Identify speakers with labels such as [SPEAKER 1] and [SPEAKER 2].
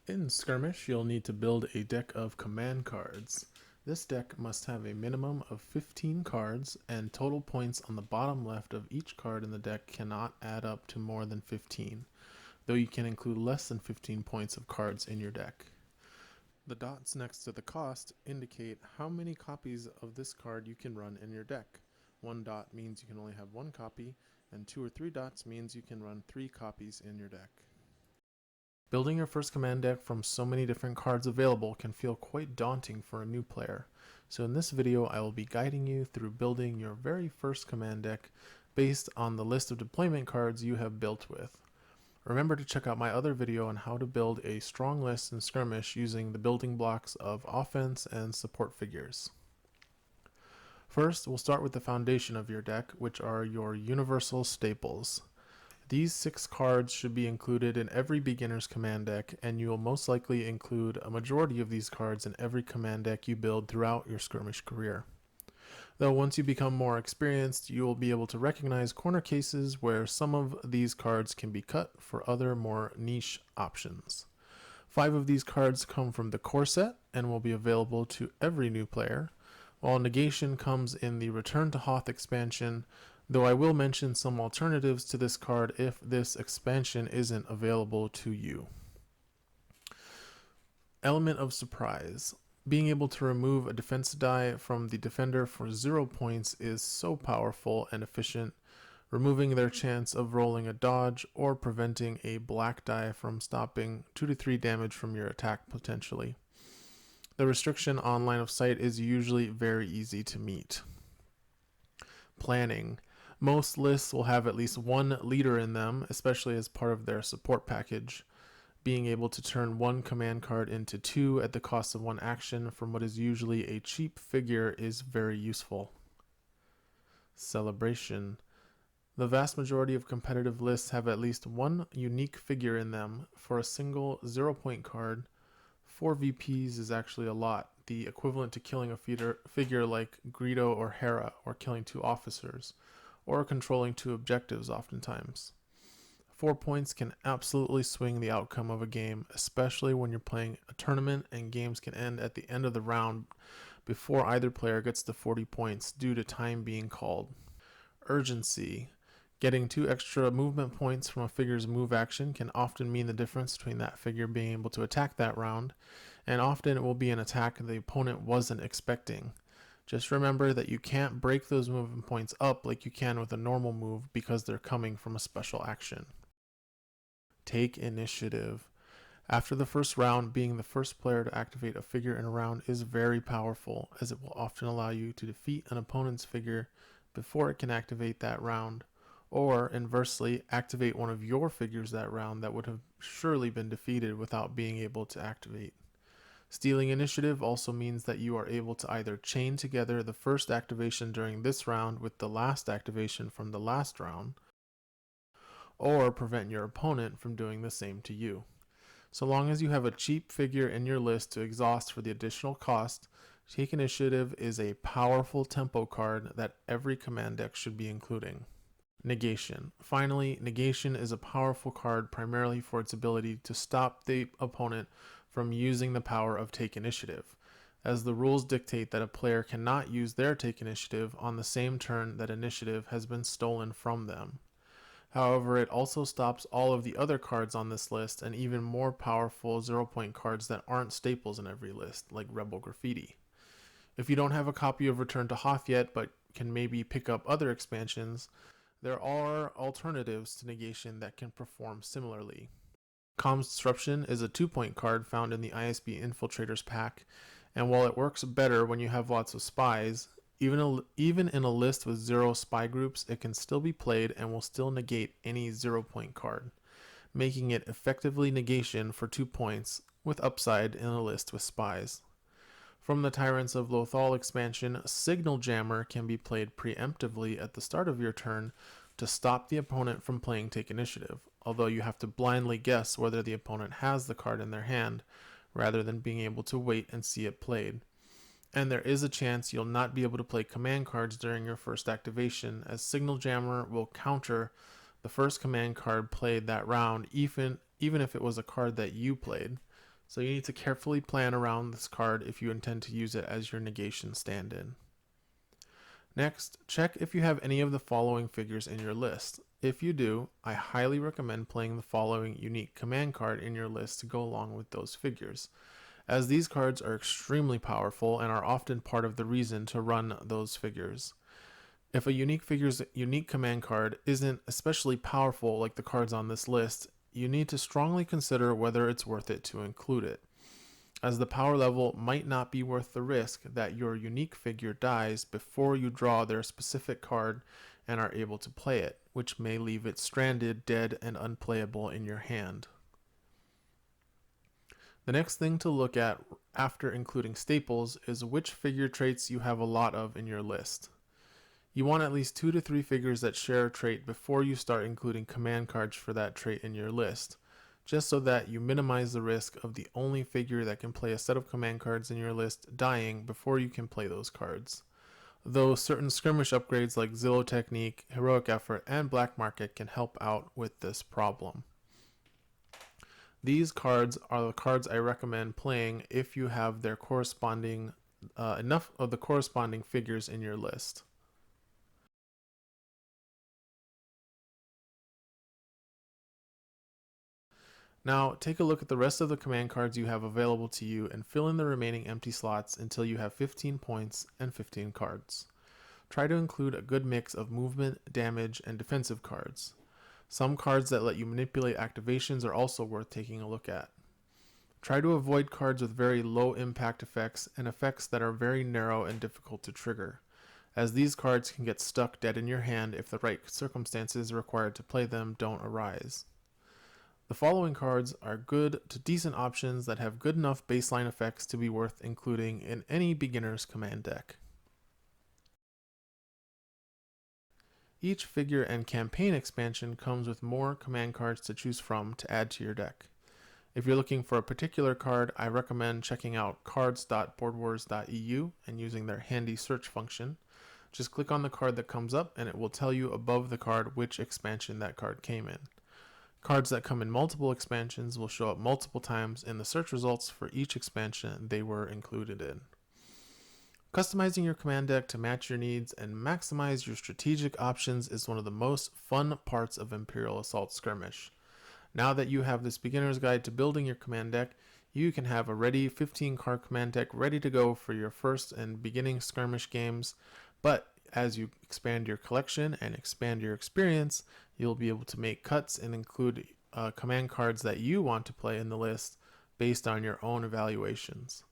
[SPEAKER 1] In Skirmish, you'll need to build a deck of command cards. This deck must have a minimum of 15 cards, and total points on the bottom left of each card in the deck cannot add up to more than 15, though you can include less than 15 points of cards in your deck. The dots next to the cost indicate how many copies of this card you can run in your deck. 1 dot means you can only have 1 copy, and 2 or 3 dots means you can run 3 copies in your deck. Building your first command deck from so many different cards available can feel quite daunting for a new player. So in this video, I will be guiding you through building your very first command deck based on the list of deployment cards you have built with. Remember to check out my other video on how to build a strong list in Skirmish using the building blocks of offense and support figures. First, we'll start with the foundation of your deck, which are your universal staples. These 6 cards should be included in every beginner's command deck, and you will most likely include a majority of these cards in every command deck you build throughout your Skirmish career. Though once you become more experienced, you will be able to recognize corner cases where some of these cards can be cut for other more niche options. 5 of these cards come from the core set and will be available to every new player, while Negation comes in the Return to Hoth expansion, though I will mention some alternatives to this card if this expansion isn't available to you. Element of Surprise. Being able to remove a defense die from the defender for 0 points is so powerful and efficient, removing their chance of rolling a dodge or preventing a black die from stopping 2 to 3 damage from your attack potentially. The restriction on line of sight is usually very easy to meet. Planning. Most lists will have at least 1 leader in them, especially as part of their support package. Being able to turn 1 command card into 2 at the cost of 1 action from what is usually a cheap figure is very useful. Celebration. The vast majority of competitive lists have at least 1 unique figure in them. For a single 0-point card, 4 VPs is actually a lot, the equivalent to killing a figure like Greedo or Hera, or killing 2 officers, or controlling 2 objectives oftentimes. 4 points can absolutely swing the outcome of a game, especially when you're playing a tournament and games can end at the end of the round before either player gets to 40 points due to time being called. Urgency. Getting 2 extra movement points from a figure's move action can often mean the difference between that figure being able to attack that round, and often it will be an attack the opponent wasn't expecting. Just remember that you can't break those movement points up like you can with a normal move because they're coming from a special action. Take initiative. After the first round, being the first player to activate a figure in a round is very powerful, as it will often allow you to defeat an opponent's figure before it can activate that round, or inversely, activate one of your figures that round that would have surely been defeated without being able to activate. Stealing initiative also means that you are able to either chain together the first activation during this round with the last activation from the last round, or prevent your opponent from doing the same to you. So long as you have a cheap figure in your list to exhaust for the additional cost, Take Initiative is a powerful tempo card that every command deck should be including. Negation. Finally, Negation is a powerful card primarily for its ability to stop the opponent from using the power of Take Initiative, as the rules dictate that a player cannot use their Take Initiative on the same turn that initiative has been stolen from them. However, it also stops all of the other cards on this list and even more powerful 0-point cards that aren't staples in every list, like Rebel Graffiti. If you don't have a copy of Return to Hoth yet, but can maybe pick up other expansions, there are alternatives to Negation that can perform similarly. Comms Disruption is a 2-point card found in the ISB Infiltrators pack, and while it works better when you have lots of spies, even in a list with 0 spy groups, it can still be played and will still negate any 0-point card, making it effectively Negation for 2 points, with upside in a list with spies. From the Tyrants of Lothal expansion, Signal Jammer can be played preemptively at the start of your turn to stop the opponent from playing Take Initiative, although you have to blindly guess whether the opponent has the card in their hand, rather than being able to wait and see it played. and there is a chance you'll not be able to play command cards during your first activation, as Signal Jammer will counter the first command card played that round, even if it was a card that you played. So you need to carefully plan around this card if you intend to use it as your negation stand-in. Next, check if you have any of the following figures in your list. If you do, I highly recommend playing the following unique command card in your list to go along with those figures, as these cards are extremely powerful and are often part of the reason to run those figures. If a unique figure's unique command card isn't especially powerful like the cards on this list, you need to strongly consider whether it's worth it to include it, as the power level might not be worth the risk that your unique figure dies before you draw their specific card and are able to play it, which may leave it stranded, dead, and unplayable in your hand. The next thing to look at after including staples is which figure traits you have a lot of in your list. You want at least 2 to 3 figures that share a trait before you start including command cards for that trait in your list, just so that you minimize the risk of the only figure that can play a set of command cards in your list dying before you can play those cards. Though certain skirmish upgrades like Zillow Technique, Heroic Effort, and Black Market can help out with this problem. These cards are the cards I recommend playing if you have their corresponding enough of the corresponding figures in your list. Now, take a look at the rest of the command cards you have available to you and fill in the remaining empty slots until you have 15 points and 15 cards. Try to include a good mix of movement, damage, and defensive cards. Some cards that let you manipulate activations are also worth taking a look at. Try to avoid cards with very low impact effects and effects that are very narrow and difficult to trigger, as these cards can get stuck dead in your hand if the right circumstances required to play them don't arise. The following cards are good to decent options that have good enough baseline effects to be worth including in any beginner's command deck. Each figure and campaign expansion comes with more command cards to choose from to add to your deck. If you're looking for a particular card, I recommend checking out cards.boardwars.eu and using their handy search function. Just click on the card that comes up and it will tell you above the card which expansion that card came in. Cards that come in multiple expansions will show up multiple times in the search results for each expansion they were included in. Customizing your command deck to match your needs and maximize your strategic options is one of the most fun parts of Imperial Assault Skirmish. Now that you have this beginner's guide to building your command deck, you can have a ready 15-card command deck ready to go for your first and beginning skirmish games, but as you expand your collection and expand your experience, you'll be able to make cuts and include command cards that you want to play in the list based on your own evaluations.